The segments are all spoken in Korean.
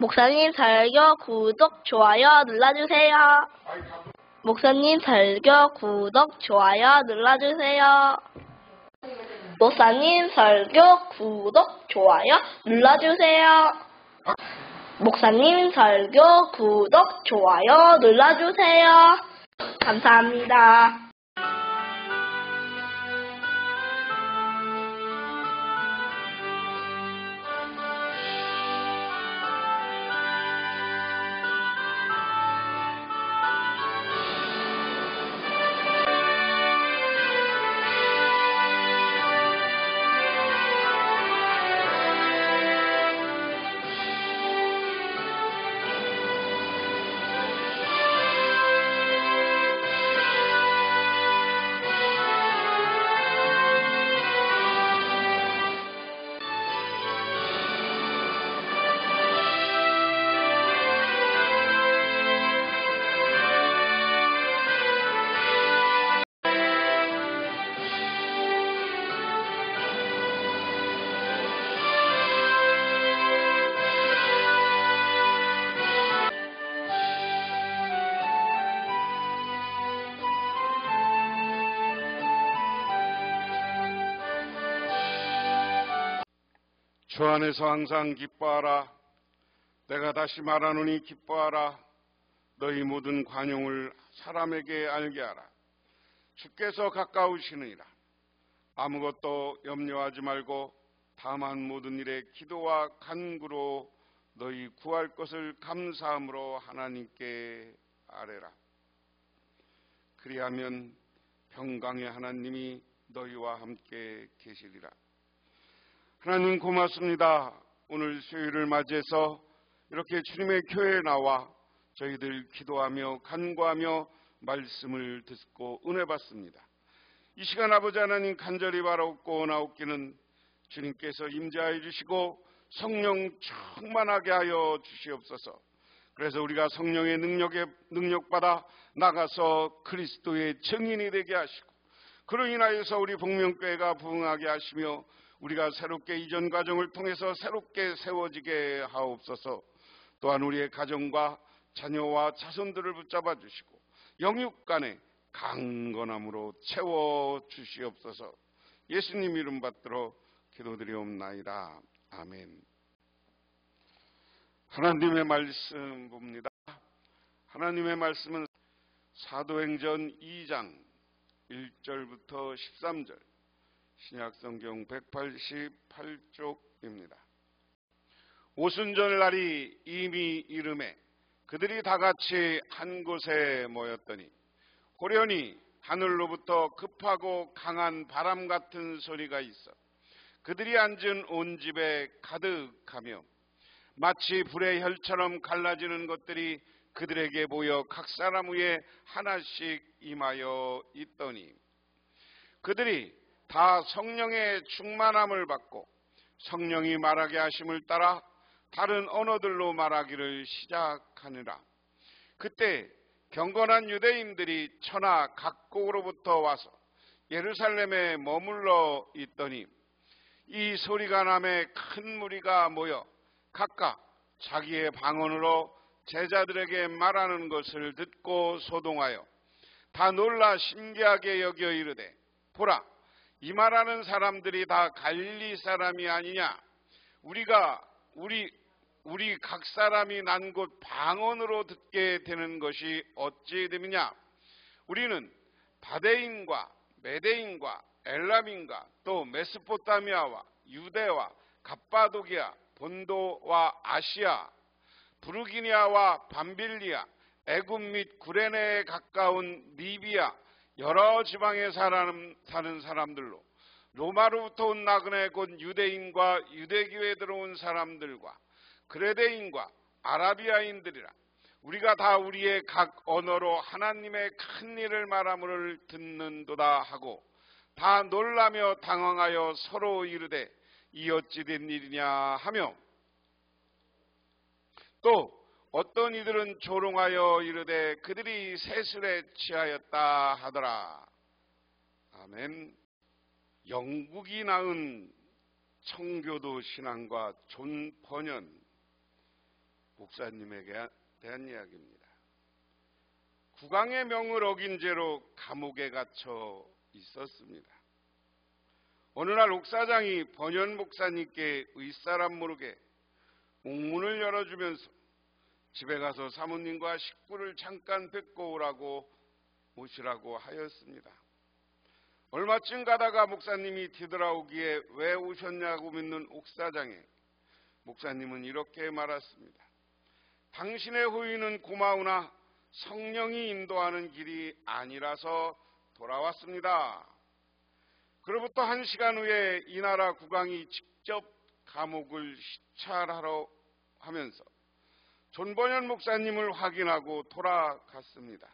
목사님 설교 구독, 좋아요 눌러주세요. 목사님 설교 구독, 좋아요 눌러주세요. 목사님 설교 구독, 좋아요 눌러주세요. 목사님 설교 구독, 좋아요 눌러주세요. 감사합니다. 주 안에서 항상 기뻐하라. 내가 다시 말하노니 기뻐하라. 너희 모든 관용을 사람에게 알게 하라. 주께서 가까우시느니라. 아무것도 염려하지 말고 다만 모든 일에 기도와 간구로 너희 구할 것을 감사함으로 하나님께 아뢰라. 그리하면 평강의 하나님이 너희와 함께 계시리라. 하나님 고맙습니다. 오늘 수요일을 맞이해서 이렇게 주님의 교회에 나와 저희들 기도하며 간구하며 말씀을 듣고 은혜 받습니다. 이 시간 아버지 하나님 간절히 바라옵고 나옵기는 주님께서 임재하여 주시고 성령 충만하게 하여 주시옵소서. 그래서 우리가 성령의 능력받아 나가서 그리스도의 증인이 되게 하시고 그로 인하여서 우리 복명교회가 부흥하게 하시며 우리가 새롭게 이전 과정을 통해서 새롭게 세워지게 하옵소서. 또한 우리의 가정과 자녀와 자손들을 붙잡아 주시고 영육 간에 강건함으로 채워 주시옵소서. 예수님 이름 받들어 기도드리옵나이다. 아멘. 하나님의 말씀 봅니다. 하나님의 말씀은 사도행전 2장 1절부터 13절 신약성경 188쪽입니다. 오순절 날이 이미 이르매 그들이 다 같이 한 곳에 모였더니 호련히 하늘로부터 급하고 강한 바람 같은 소리가 있어 그들이 앉은 온 집에 가득하며 마치 불의 혈처럼 갈라지는 것들이 그들에게 보여 각 사람 위에 하나씩 임하여 있더니 그들이 다 성령의 충만함을 받고 성령이 말하게 하심을 따라 다른 언어들로 말하기를 시작하니라. 그때 경건한 유대인들이 천하 각국으로부터 와서 예루살렘에 머물러 있더니 이 소리가 남에 큰 무리가 모여 각각 자기의 방언으로 제자들에게 말하는 것을 듣고 소동하여 다 놀라 신기하게 여겨 이르되 보라 이 말하는 사람들이 다 갈릴리 사람이 아니냐. 우리 각 사람이 난 곳 방언으로 듣게 되는 것이 어찌 됨이냐. 우리는 바데인과 메데인과 엘람인과 또 메소포타미아와 유대와 갑바도기아 본도와 아시아 부르기니아와 밤빌리아 애굽 및 구레네에 가까운 리비아 여러 지방에 사는 사람들로 로마로부터 온 나그네 곧 유대인과 유대교에 들어온 사람들과 그레데인과 아라비아인들이라. 우리가 다 우리의 각 언어로 하나님의 큰 일을 말함을 듣는도다 하고 다 놀라며 당황하여 서로 이르되 이 어찌 된 일이냐 하며 또 어떤 이들은 조롱하여 이르되 그들이 세술에 취하였다 하더라. 아멘. 영국이 낳은 청교도 신앙과 존 번연 목사님에게 대한 이야기입니다. 국왕의 명을 어긴 죄로 감옥에 갇혀 있었습니다. 어느 날 옥사장이 번연 목사님께 윗사람 모르게 옥문을 열어주면서 집에 가서 사모님과 식구를 잠깐 뵙고 오시라고 하였습니다. 얼마쯤 가다가 목사님이 뒤돌아오기에 왜 오셨냐고 묻는 옥사장에 목사님은 이렇게 말했습니다. 당신의 호의는 고마우나 성령이 인도하는 길이 아니라서 돌아왔습니다. 그로부터 1시간 후에 이 나라 국왕이 직접 감옥을 시찰하러 하면서 존번연 목사님을 확인하고 돌아갔습니다.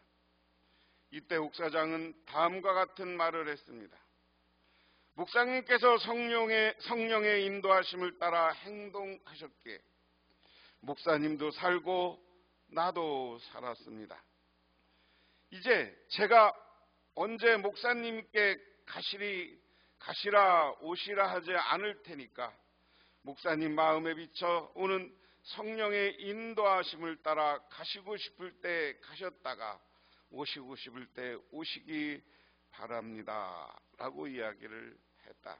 이때 옥사장은 다음과 같은 말을 했습니다. 목사님께서 성령의 인도하심을 따라 행동하셨기에 목사님도 살고 나도 살았습니다. 이제 제가 언제 목사님께 가시라 오시라 하지 않을 테니까 목사님 마음에 비쳐 오는 성령의 인도하심을 따라 가시고 싶을 때 가셨다가 오시고 싶을 때 오시기 바랍니다. 라고 이야기를 했다.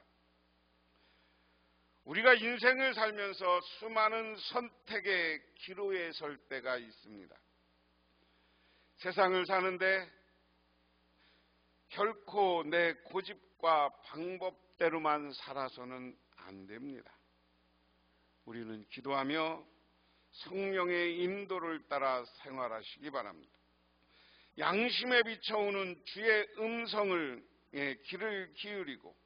우리가 인생을 살면서 수많은 선택의 기로에 설 때가 있습니다. 세상을 사는데 결코 내 고집과 방법대로만 살아서는 안 됩니다. 우리는 기도하며 성령의 인도를 따라 생활하시기 바랍니다. 양심에 비춰오는 주의 음성을 귀를 기울이고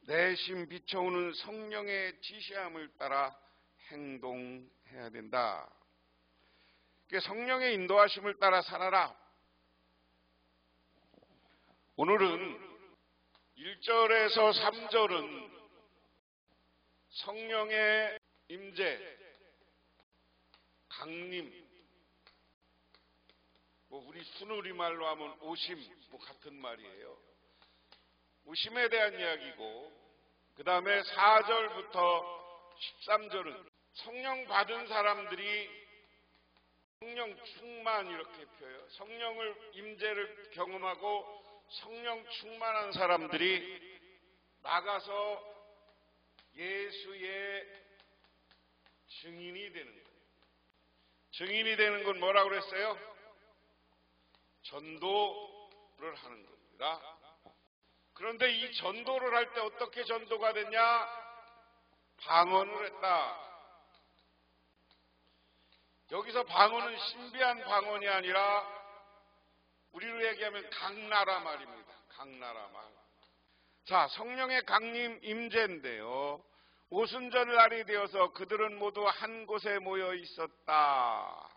내심 비춰오는 성령의 지시함을 따라 행동해야 된다. 성령의 인도하심을 따라 살아라. 오늘은 1절에서 3절은 성령의 임재, 강림, 우리 순우리말로 하면 오심 같은 말이에요. 오심에 대한 이야기고, 그 다음에 4절부터 13절은 성령 받은 사람들이 성령 충만 이렇게 표해요. 성령을 임재를 경험하고 성령 충만한 사람들이 나가서 예수의 증인이 되는 거예요. 증인이 되는 건 뭐라고 그랬어요? 전도를 하는 겁니다. 그런데 이 전도를 할 때 어떻게 전도가 됐냐? 방언을 했다. 여기서 방언은 신비한 방언이 아니라 우리로 얘기하면 강나라 말입니다. 강나라 말. 자, 성령의 강림 임재인데요. 오순절 날이 되어서 그들은 모두 한 곳에 모여 있었다.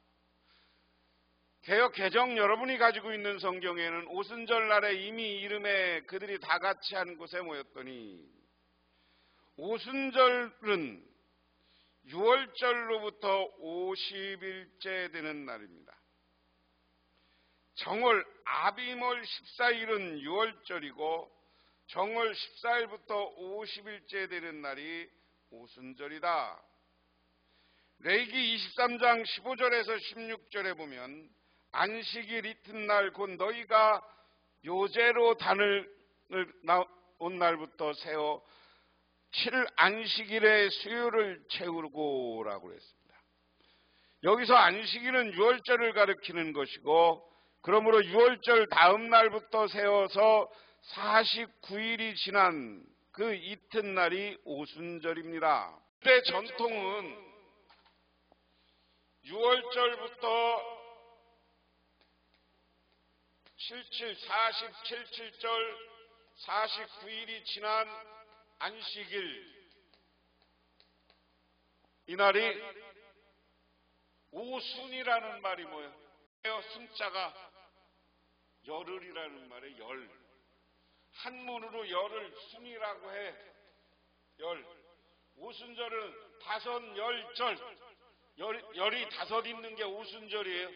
개역 개정 여러분이 가지고 있는 성경에는 오순절 날에 이미 이름에 그들이 다 같이 한 곳에 모였더니 오순절은 6월절로부터 50일째 되는 날입니다. 정월 아비몰 14일은 6월절이고 정월 14일부터 50일째 되는 날이 오순절이다. 레위기 23장 15절에서 16절에 보면 안식일 이튿날 곧 너희가 요제로 단을 온 날부터 세워 7 안식일의 수요를 채우고라고 했습니다. 여기서 안식일은 6월절을 가리키는 것이고 그러므로 6월절 다음 날부터 세워서 49일이 지난 그 이튿날이 오순절입니다. 그때 전통은 6월절부터 47절 49일이 지난 안식일 이날이 오순이라는 말이 뭐예요? 숫자가 열흘이라는 말에 열. 한문으로 열을 순이라고 해. 열. 오순절은 다섯 열절. 열이 다섯 있는 게 오순절이에요.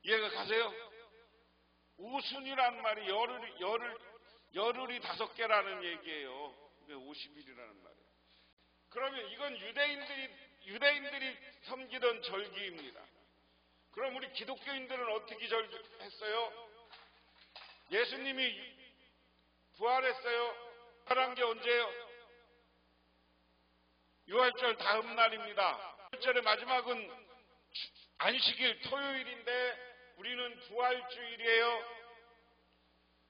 이해가 가세요? 오순이라는 말이 열흘이 5개라는 얘기예요. 50일이라는 말이에요. 그러면 이건 유대인들이 섬기던 절기입니다. 그럼 우리 기독교인들은 어떻게 절기했어요? 예수님이 부활했어요. 부활한 게 언제예요? 유월절 다음 날입니다. 유월절의 마지막은 안식일 토요일인데 우리는 부활주일이에요.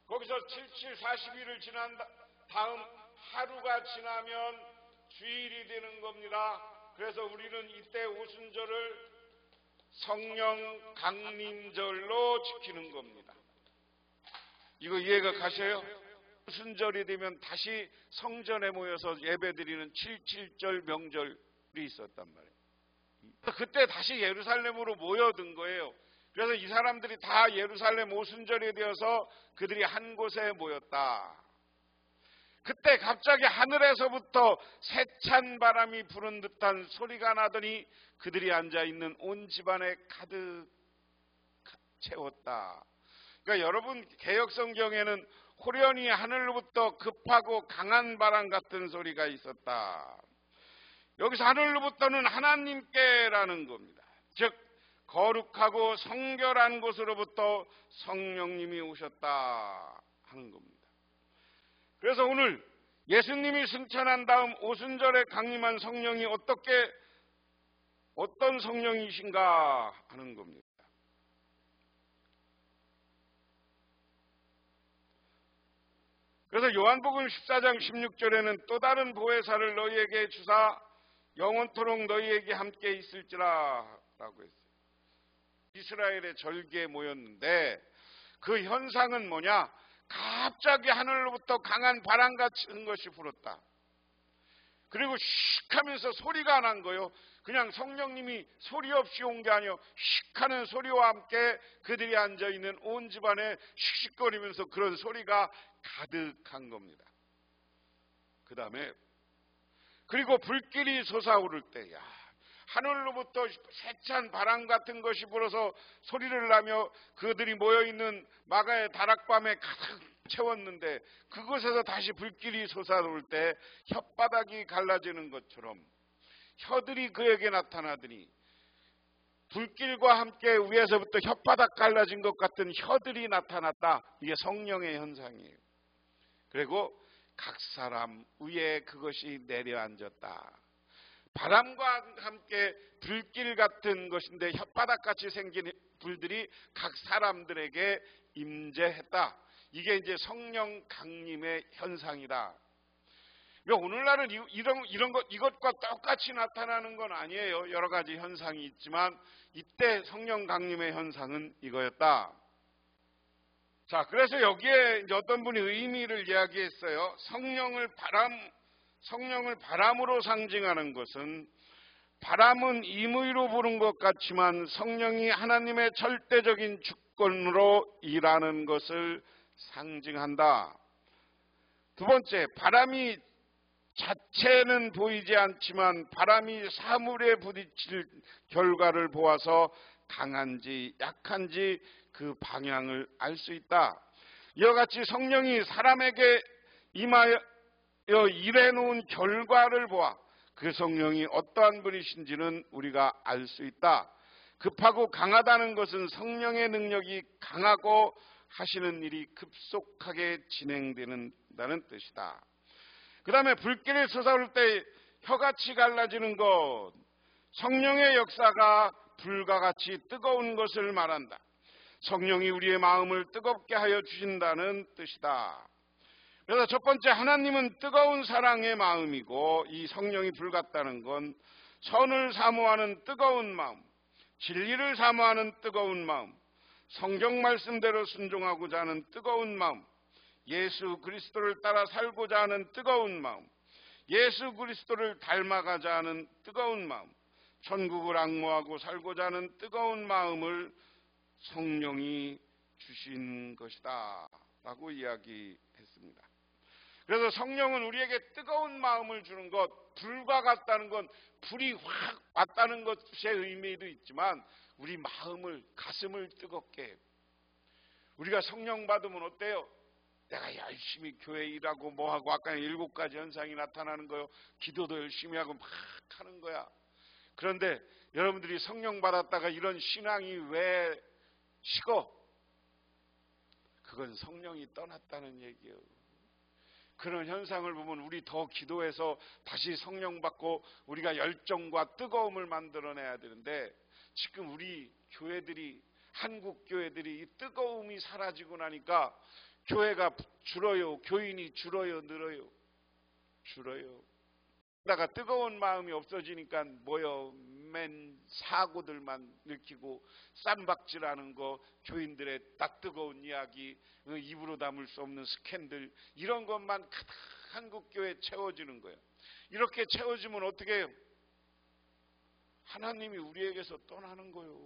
거기서 77, 40일을 지난 다음 하루가 지나면 주일이 되는 겁니다. 그래서 우리는 이때 오순절을 성령 강림절로 지키는 겁니다. 이거 이해가 가셔요? 오순절이 되면 다시 성전에 모여서 예배드리는 77절 명절이 있었단 말이에요. 그때 다시 예루살렘으로 모여든 거예요. 그래서 이 사람들이 다 예루살렘 오순절이 되어서 그들이 한 곳에 모였다. 그때 갑자기 하늘에서부터 세찬 바람이 부는 듯한 소리가 나더니 그들이 앉아있는 온 집안에 가득 채웠다. 그러니까 여러분 개역성경에는 호련히 하늘로부터 급하고 강한 바람 같은 소리가 있었다. 여기서 하늘로부터는 하나님께라는 겁니다. 즉 거룩하고 성결한 곳으로부터 성령님이 오셨다 하는 겁니다. 그래서 오늘 예수님이 승천한 다음 오순절에 강림한 성령이 어떤 성령이신가 하는 겁니다. 그래서 요한복음 14장 16절에는 또 다른 보혜사를 너희에게 주사 영원토록 너희에게 함께 있을지라 라고 했어요. 이스라엘의 절기에 모였는데 그 현상은 뭐냐? 갑자기 하늘로부터 강한 바람 같은 것이 불었다. 그리고 씩 하면서 소리가 난 거예요. 그냥 성령님이 소리 없이 온 게 아니요, 씩 하는 소리와 함께 그들이 앉아있는 온 집안에 씩씩거리면서 그런 소리가 가득한 겁니다. 그 다음에 그리고 불길이 솟아오를 때 하늘로부터 세찬 바람 같은 것이 불어서 소리를 나며 그들이 모여있는 마가의 다락밤에 가득 채웠는데 그곳에서 다시 불길이 솟아올 때 혓바닥이 갈라지는 것처럼 혀들이 그에게 나타나더니 불길과 함께 위에서부터 혓바닥 갈라진 것 같은 혀들이 나타났다. 이게 성령의 현상이에요. 그리고 각 사람 위에 그것이 내려앉았다. 바람과 함께 불길 같은 것인데 혓바닥같이 생긴 불들이 각 사람들에게 임재했다. 이게 이제 성령 강림의 현상이다. 오늘날은 이것과 똑같이 나타나는 건 아니에요. 여러 가지 현상이 있지만 이때 성령 강림의 현상은 이거였다. 자, 그래서 여기에 이제 어떤 분이 의미를 이야기했어요. 성령을 바람으로 상징하는 것은 바람은 임의로 부른 것 같지만 성령이 하나님의 절대적인 주권으로 일하는 것을 상징한다. 두 번째, 바람이 자체는 보이지 않지만 바람이 사물에 부딪힐 결과를 보아서 강한지 약한지 그 방향을 알 수 있다. 이와 같이 성령이 사람에게 임하여 일해놓은 결과를 보아 그 성령이 어떠한 분이신지는 우리가 알 수 있다. 급하고 강하다는 것은 성령의 능력이 강하고 하시는 일이 급속하게 진행된다는 뜻이다. 그 다음에 불길이 솟아올 때 혀같이 갈라지는 것, 성령의 역사가 불과 같이 뜨거운 것을 말한다. 성령이 우리의 마음을 뜨겁게 하여 주신다는 뜻이다. 그래서 첫 번째, 하나님은 뜨거운 사랑의 마음이고 이 성령이 불 같다는 건 선을 사모하는 뜨거운 마음, 진리를 사모하는 뜨거운 마음, 성경 말씀대로 순종하고자 하는 뜨거운 마음, 예수 그리스도를 따라 살고자 하는 뜨거운 마음, 예수 그리스도를 닮아가자 하는 뜨거운 마음, 천국을 앙모하고 살고자 하는 뜨거운 마음을 성령이 주신 것이다 라고 이야기했습니다. 그래서 성령은 우리에게 뜨거운 마음을 주는 것, 불과 같다는 건 불이 확 왔다는 것의 의미도 있지만 우리 마음을, 가슴을 뜨겁게 해요. 우리가 성령 받으면 어때요? 내가 열심히 교회 일하고 뭐하고 아까 7가지 현상이 나타나는 거요. 기도도 열심히 하고 막 하는 거야. 그런데 여러분들이 성령 받았다가 이런 신앙이 왜 식어? 그건 성령이 떠났다는 얘기예요. 그런 현상을 보면 우리 더 기도해서 다시 성령 받고 우리가 열정과 뜨거움을 만들어내야 되는데, 지금 우리 교회들이, 한국 교회들이 이 뜨거움이 사라지고 나니까 교회가 줄어요. 교인이 줄어요. 늘어요. 줄어요. 그러다가 뜨거운 마음이 없어지니까 뭐요? 맨 사고들만 느끼고 쌈박질하는 거, 교인들의 딱 뜨거운 이야기, 입으로 담을 수 없는 스캔들, 이런 것만 가득 한국 교회에 채워지는 거예요. 이렇게 채워지면 어떻게 해요? 하나님이 우리에게서 떠나는 거예요.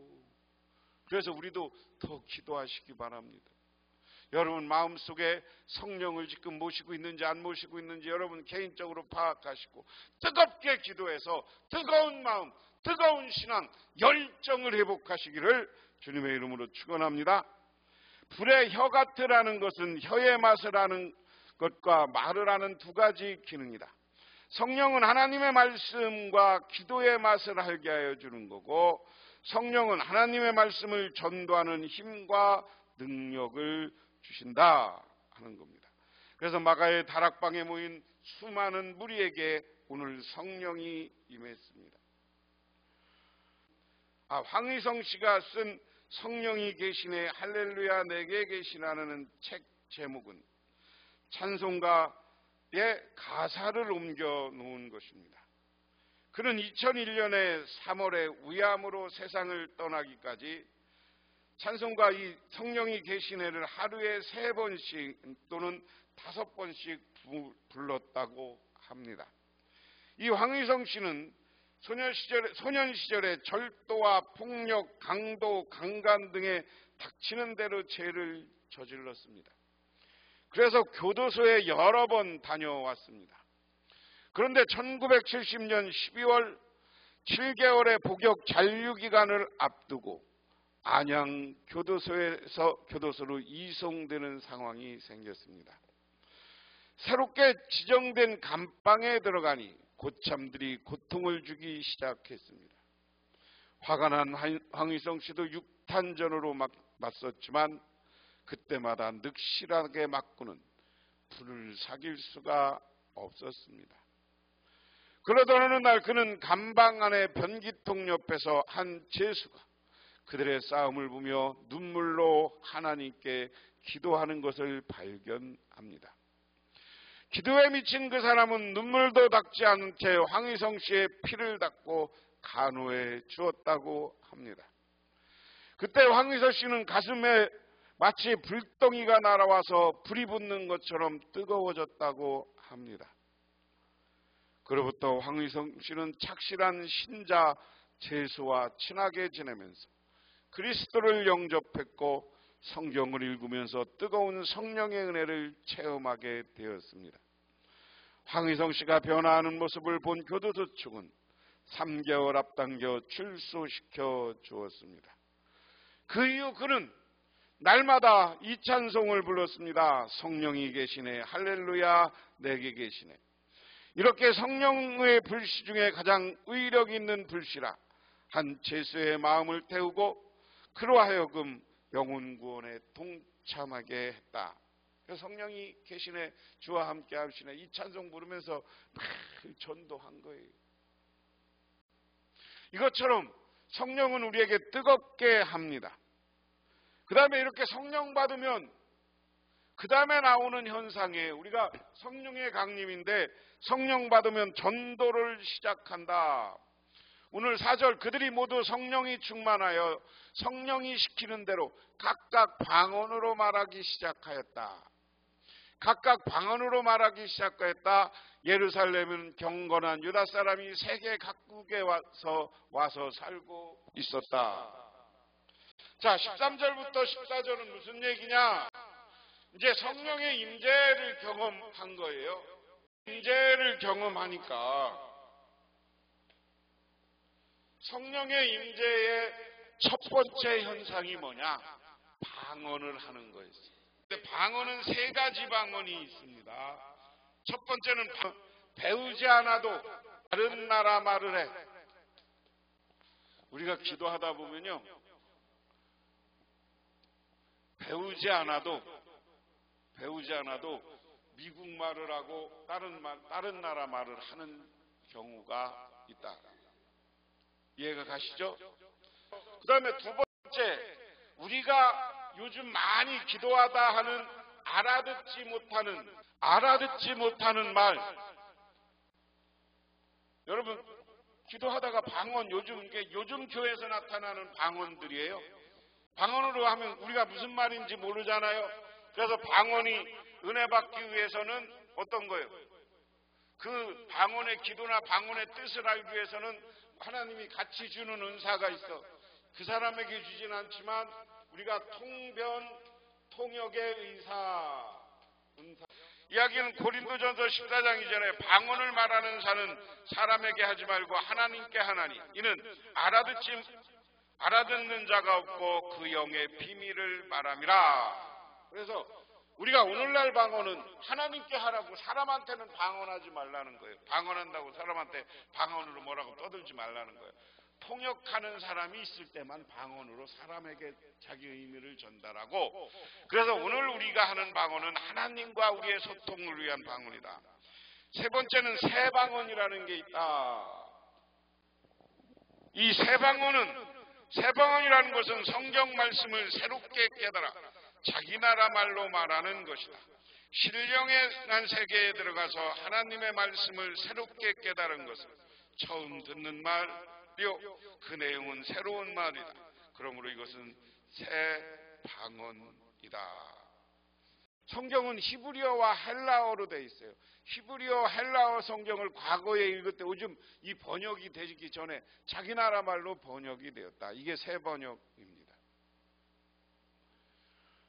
그래서 우리도 더 기도하시기 바랍니다. 여러분 마음속에 성령을 지금 모시고 있는지 안 모시고 있는지 여러분 개인적으로 파악하시고 뜨겁게 기도해서 뜨거운 마음, 뜨거운 신앙, 열정을 회복하시기를 주님의 이름으로 축원합니다. 불의 혀 같으라는 것은 혀의 맛을 아는 것과 말을 하는 두 가지 기능이다. 성령은 하나님의 말씀과 기도의 맛을 알게 하여 주는 거고, 성령은 하나님의 말씀을 전도하는 힘과 능력을 주신다 하는 겁니다. 그래서 마가의 다락방에 모인 수많은 무리에게 오늘 성령이 임했습니다. 황희성 씨가 쓴 성령이 계시네 할렐루야 내게 계시라는 책 제목은 찬송가의 가사를 옮겨 놓은 것입니다. 그는 2001년에 3월에 위암으로 세상을 떠나기까지 찬송가 이 성령이 계시네를 하루에 3번씩 또는 5번씩 불렀다고 합니다. 이 황희성 씨는 소년 시절에 절도와 폭력, 강도, 강간 등의 닥치는 대로 죄를 저질렀습니다. 그래서 교도소에 여러 번 다녀왔습니다. 그런데 1970년 12월 7개월의 복역 잔류기간을 앞두고 안양 교도소로 이송되는 상황이 생겼습니다. 새롭게 지정된 감방에 들어가니 고참들이 고통을 주기 시작했습니다. 화가 난 황희성 씨도 육탄전으로 맞섰지만 그때마다 늑실하게 맞고는 불을 사귈 수가 없었습니다. 그러던 어느 날 그는 감방 안의 변기통 옆에서 한 죄수가 그들의 싸움을 보며 눈물로 하나님께 기도하는 것을 발견합니다. 기도에 미친 그 사람은 눈물도 닦지 않은 채 황희성 씨의 피를 닦고 간호해 주었다고 합니다. 그때 황희성 씨는 가슴에 마치 불덩이가 날아와서 불이 붙는 것처럼 뜨거워졌다고 합니다. 그로부터 황희성 씨는 착실한 신자 제수와 친하게 지내면서 그리스도를 영접했고 성경을 읽으면서 뜨거운 성령의 은혜를 체험하게 되었습니다. 황희성 씨가 변화하는 모습을 본 교도소 측은 3개월 앞당겨 출소시켜 주었습니다. 그 이후 그는 날마다 이 찬송을 불렀습니다. 성령이 계시네 할렐루야 내게 계시네. 이렇게 성령의 불씨 중에 가장 의력 있는 불씨라 한 죄수의 마음을 태우고 그로 하여금 영혼 구원에 동참하게 했다. 성령이 계시네 주와 함께 하시네 이 찬송 부르면서 막 전도한 거예요. 이것처럼 성령은 우리에게 뜨겁게 합니다. 그 다음에 이렇게 성령 받으면 그 다음에 나오는 현상이에요. 우리가 성령의 강림인데 성령 받으면 전도를 시작한다. 오늘 4절 그들이 모두 성령이 충만하여 성령이 시키는 대로 각각 방언으로 말하기 시작하였다. 각각 방언으로 말하기 시작하였다. 예루살렘은 경건한 유다 사람이 세계 각국에 와서 살고 있었다. 자, 13절부터 14절은 무슨 얘기냐? 이제 성령의 임재를 경험한 거예요. 임재를 경험하니까 성령의 임재의 첫 번째 현상이 뭐냐? 방언을 하는 거였어요. 방언은 세 가지 방언이 있습니다. 첫 번째는 배우지 않아도 다른 나라 말을 해. 우리가 기도하다 보면요, 배우지 않아도 미국 말을 하고 다른 나라 말을 하는 경우가 있다. 이해가 가시죠? 그 다음에 두 번째, 우리가 요즘 많이 기도하다 하는 알아듣지 못하는 말. 여러분, 기도하다가 방언, 요즘 교회에서 나타나는 방언들이에요. 방언으로 하면 우리가 무슨 말인지 모르잖아요. 그래서 방언이 은혜 받기 위해서는 어떤 거예요? 그 방언의 기도나 방언의 뜻을 알기 위해서는 하나님이 같이 주는 은사가 있어. 그 사람에게 주진 않지만 우리가 통역의 은사. 이야기는 고린도전서 14장 이전에 방언을 말하는 자는 사람에게 하지 말고 하나님께 하나니 이는 알아듣는 자가 없고 그 영의 비밀을 말함이라. 그래서 우리가 오늘날 방언은 하나님께 하라고, 사람한테는 방언하지 말라는 거예요. 방언한다고 사람한테 방언으로 뭐라고 떠들지 말라는 거예요. 통역하는 사람이 있을 때만 방언으로 사람에게 자기 의미를 전달하고, 그래서 오늘 우리가 하는 방언은 하나님과 우리의 소통을 위한 방언이다. 세 번째는 새 방언이라는 게 있다. 이 새 방언이라는 것은 성경 말씀을 새롭게 깨달아 자기 나라 말로 말하는 것이다. 신령의 난 세계에 들어가서 하나님의 말씀을 새롭게 깨달은 것은 처음 듣는 말이요, 그 내용은 새로운 말이다. 그러므로 이것은 새 방언이다. 성경은 히브리어와 헬라어로 되어 있어요. 히브리어, 헬라어 성경을 과거에 읽을 때 요즘 이 번역이 되기 전에 자기 나라 말로 번역이 되었다. 이게 새 번역입니다.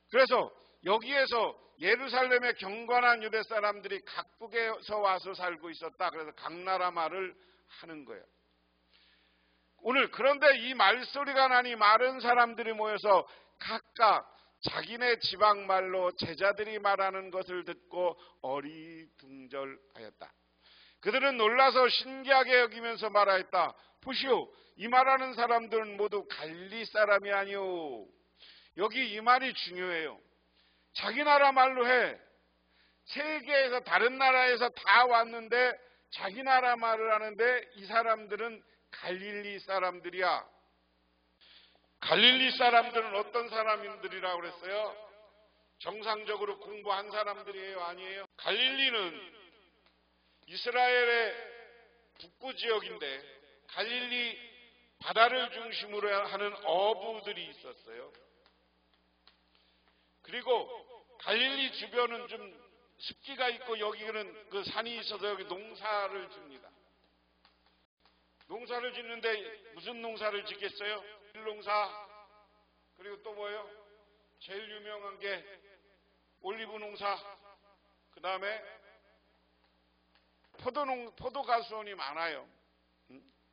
그래서 여기에서 예루살렘의 경건한 유대 사람들이 각국에서 와서 살고 있었다. 그래서 각 나라 말을 하는 거예요. 오늘 그런데 이 말소리가 나니 많은 사람들이 모여서 각각 자기네 지방 말로 제자들이 말하는 것을 듣고 어리둥절하였다. 그들은 놀라서 신기하게 여기면서 말하였다. 보시오, 이 말하는 사람들은 모두 갈릴리 사람이 아니오. 여기 이 말이 중요해요. 자기 나라 말로 해. 세계에서 다른 나라에서 다 왔는데 자기 나라 말을 하는데 이 사람들은 갈릴리 사람들이야. 갈릴리 사람들은 어떤 사람들이라고 그랬어요? 정상적으로 공부한 사람들이에요? 아니에요? 갈릴리는 이스라엘의 북부 지역인데 갈릴리 바다를 중심으로 하는 어부들이 있었어요. 그리고 갈릴리 주변은 좀 습기가 있고 여기는 그 산이 있어서 여기 농사를 짓니다. 농사를 짓는데 무슨 농사를 짓겠어요? 밀농사, 그리고 또 뭐예요? 제일 유명한 게 올리브 농사, 그 다음에 포도가수원이 많아요.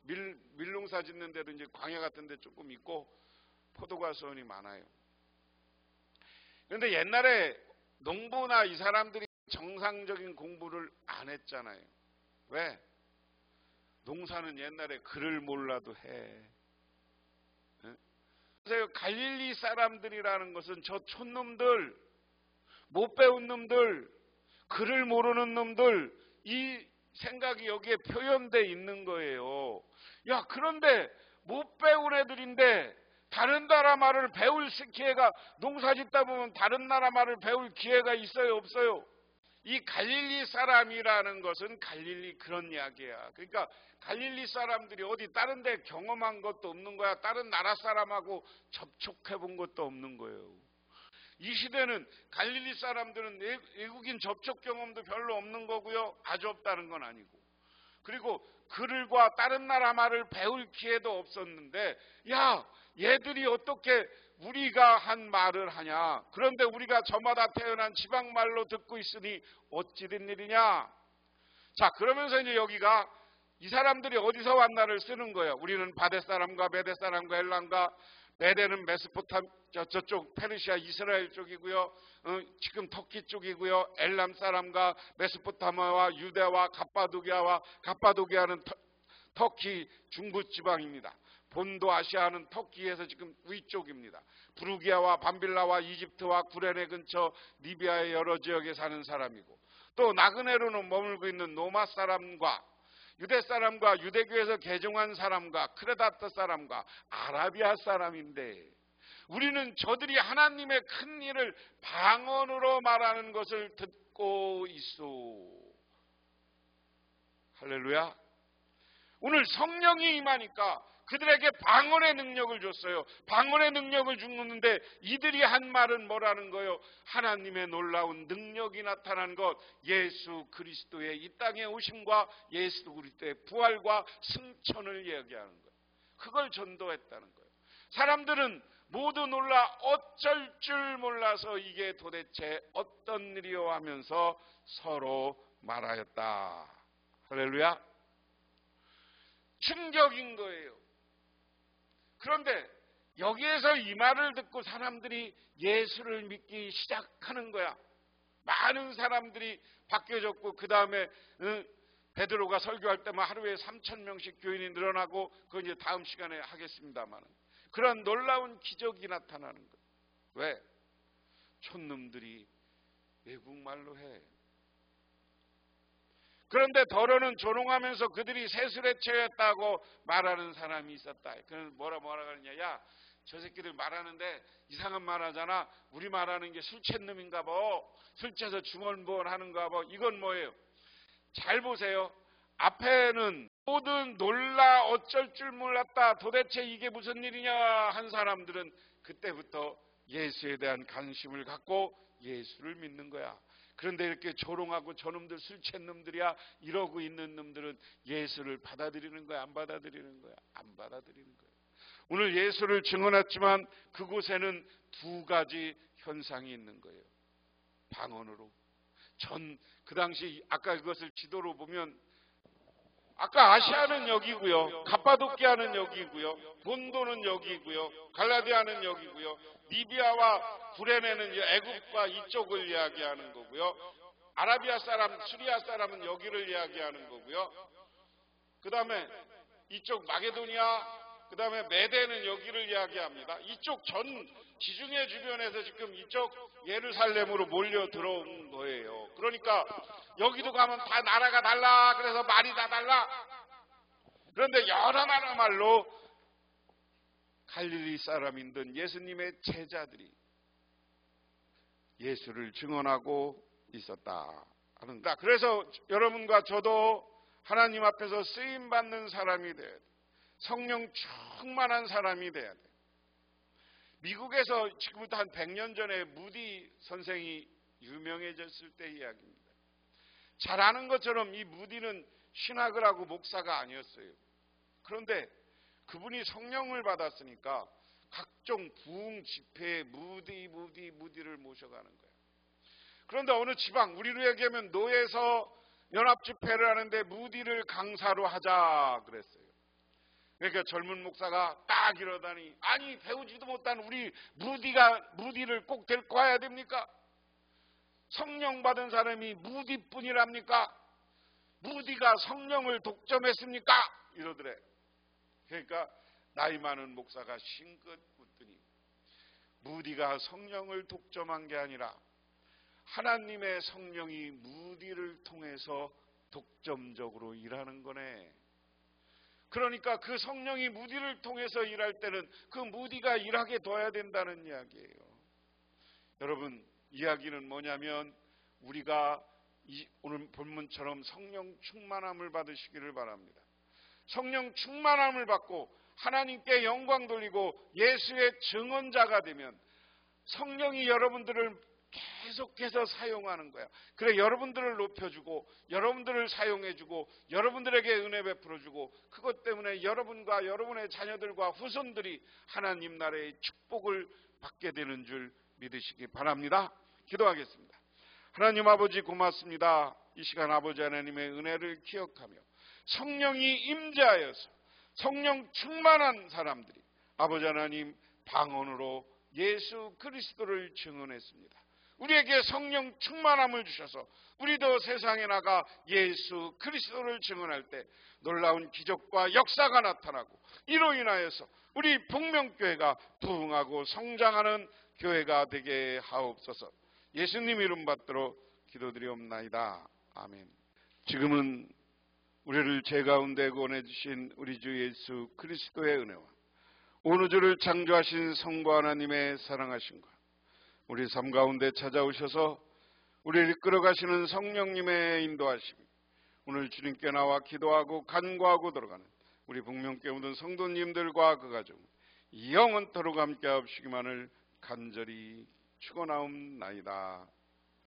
밀농사 짓는 데도 이제 광야 같은 데 조금 있고 포도가수원이 많아요. 그런데 옛날에 농부나 이 사람들이 정상적인 공부를 안 했잖아요. 왜? 농사는 옛날에 글을 몰라도 해. 그래서 갈릴리 사람들이라는 것은 저 촌놈들, 못 배운 놈들, 글을 모르는 놈들, 이 생각이 여기에 표현되어 있는 거예요. 야, 그런데 못 배운 애들인데 다른 나라 말을 배울 기회가, 농사 짓다 보면 다른 나라 말을 배울 기회가 있어요, 없어요? 이 갈릴리 사람이라는 것은 갈릴리 그런 이야기야. 그러니까 갈릴리 사람들이 어디 다른 데 경험한 것도 없는 거야. 다른 나라 사람하고 접촉해 본 것도 없는 거예요. 이 시대는 갈릴리 사람들은 외국인 접촉 경험도 별로 없는 거고요. 아주 없다는 건 아니고. 그리고 글과 다른 나라 말을 배울 기회도 없었는데, 야, 얘들이 어떻게 우리가 한 말을 하냐. 그런데 우리가 저마다 태어난 지방말로 듣고 있으니 어찌 된 일이냐. 자, 그러면서 이제 여기가 이 사람들이 어디서 왔나를 쓰는 거예요. 우리는 바데 사람과 메데 사람과 엘람과 메대는 메소포타미아 저쪽 페르시아 이스라엘 쪽이고요. 지금 터키 쪽이고요. 엘람 사람과 메소포타미아와 유대와 갑바도기아는 터키 중부 지방입니다. 본도 아시아는 터키에서 지금 위쪽입니다. 부르기아와 밤빌라와 이집트와 구레네 근처 리비아의 여러 지역에 사는 사람이고, 또 나그네로는 머물고 있는 노마 사람과 유대 사람과 유대교에서 개종한 사람과 크레다트 사람과 아라비아 사람인데, 우리는 저들이 하나님의 큰 일을 방언으로 말하는 것을 듣고 있소. 할렐루야. 오늘 성령이 임하니까 그들에게 방언의 능력을 줬어요. 방언의 능력을 주는데 이들이 한 말은 뭐라는 거예요? 하나님의 놀라운 능력이 나타난 것, 예수 그리스도의 이 땅에 오심과 예수 그리스도의 부활과 승천을 이야기하는 거예요. 그걸 전도했다는 거예요. 사람들은 모두 놀라 어쩔 줄 몰라서 이게 도대체 어떤 일이요 하면서 서로 말하였다. 할렐루야. 충격인 거예요. 그런데 여기에서 이 말을 듣고 사람들이 예수를 믿기 시작하는 거야. 많은 사람들이 바뀌어졌고, 그 다음에 베드로가 설교할 때만 하루에 3,000명씩 교인이 늘어나고, 그건 이제 다음 시간에 하겠습니다만, 그런 놀라운 기적이 나타나는 거예요. 왜? 촌놈들이 외국말로 해. 그런데 더러는 조롱하면서 그들이 세수레체였다고 말하는 사람이 있었다. 그는 뭐라 그러냐? 야, 저 새끼들 말하는데 이상한 말 하잖아. 우리 말하는 게 술 취한 놈인가 봐. 술 취해서 중언부언 하는가 봐. 이건 뭐예요? 잘 보세요. 앞에는 모든 놀라 어쩔 줄 몰랐다. 도대체 이게 무슨 일이냐 한 사람들은 그때부터 예수에 대한 관심을 갖고 예수를 믿는 거야. 그런데 이렇게 조롱하고 저놈들 술 취한 놈들이야 이러고 있는 놈들은 예수를 받아들이는 거야? 안 받아들이는 거야? 안 받아들이는 거야. 오늘 예수를 증언했지만 그곳에는 두 가지 현상이 있는 거예요. 방언으로. 그 당시 아까 그것을 지도로 보면, 아까 아시아는 여기고요, 갑바도키아는 여기고요, 본도는 여기고요, 갈라디아는 여기고요, 리비아와 구레네는 애국과 이쪽을 이야기하는 거고요, 아라비아 사람, 수리아 사람은 여기를 이야기하는 거고요, 그 다음에 이쪽 마게도니아, 그 다음에 메대는 여기를 이야기합니다. 이쪽 전 지중해 주변에서 지금 이쪽 예루살렘으로 몰려 들어온 거예요. 그러니까 여기도 가면 다 나라가 달라. 그래서 말이 다 달라. 그런데 여러 나라 말로 갈릴리 사람인 듯 예수님의 제자들이 예수를 증언하고 있었다 하는 거다. 그래서 여러분과 저도 하나님 앞에서 쓰임받는 사람이 돼야 돼. 성령 충만한 사람이 돼야 돼. 미국에서 지금부터 한 100년 전에 무디 선생이 유명해졌을 때 이야기입니다. 잘 아는 것처럼 이 무디는 신학을 하고 목사가 아니었어요. 그런데 그분이 성령을 받았으니까 각종 부흥 집회에 무디를 모셔가는 거예요. 그런데 어느 지방, 우리로 얘기하면 노예서 연합 집회를 하는데 무디를 강사로 하자 그랬어요. 그러니까 젊은 목사가 딱 이러다니, 아니 배우지도 못한 우리 무디를 꼭 데리고 와야 됩니까? 성령 받은 사람이 무디뿐이랍니까? 무디가 성령을 독점했습니까? 이러더래. 그러니까 나이 많은 목사가 싱긋 웃더니, 무디가 성령을 독점한 게 아니라 하나님의 성령이 무디를 통해서 독점적으로 일하는 거네. 그러니까 그 성령이 무디를 통해서 일할 때는 그 무디가 일하게 둬야 된다는 이야기예요. 여러분, 이야기는 뭐냐면 우리가 오늘 본문처럼 성령 충만함을 받으시기를 바랍니다. 성령 충만함을 받고 하나님께 영광 돌리고 예수의 증언자가 되면 성령이 여러분들을 계속해서 사용하는 거야. 그래, 여러분들을 높여주고 여러분들을 사용해주고 여러분들에게 은혜 베풀어주고, 그것 때문에 여러분과 여러분의 자녀들과 후손들이 하나님 나라의 축복을 받게 되는 줄 믿으시기 바랍니다. 기도하겠습니다. 하나님 아버지 고맙습니다. 이 시간 아버지 하나님의 은혜를 기억하며 성령이 임재하여서 성령 충만한 사람들이 아버지 하나님 방언으로 예수 그리스도를 증언했습니다. 우리에게 성령 충만함을 주셔서 우리도 세상에 나가 예수 그리스도를 증언할 때 놀라운 기적과 역사가 나타나고, 이로 인하여서 우리 복명교회가 부흥하고 성장하는 교회가 되게 하옵소서. 예수님 이름 받들어 기도드리옵나이다. 아멘. 지금은 우리를 죄 가운데 구원해 주신 우리 주 예수 그리스도의 은혜와 온 우주를 창조하신 성부 하나님의 사랑하심과 우리 삶 가운데 찾아오셔서 우리를 이끌어가시는 성령님의 인도하심, 오늘 주님께 나와 기도하고 간구하고 들어가는 우리 복명교회 모든 성도님들과 그 가정 영원토록 함께 하옵시기만을 간절히 축원하옵나이다.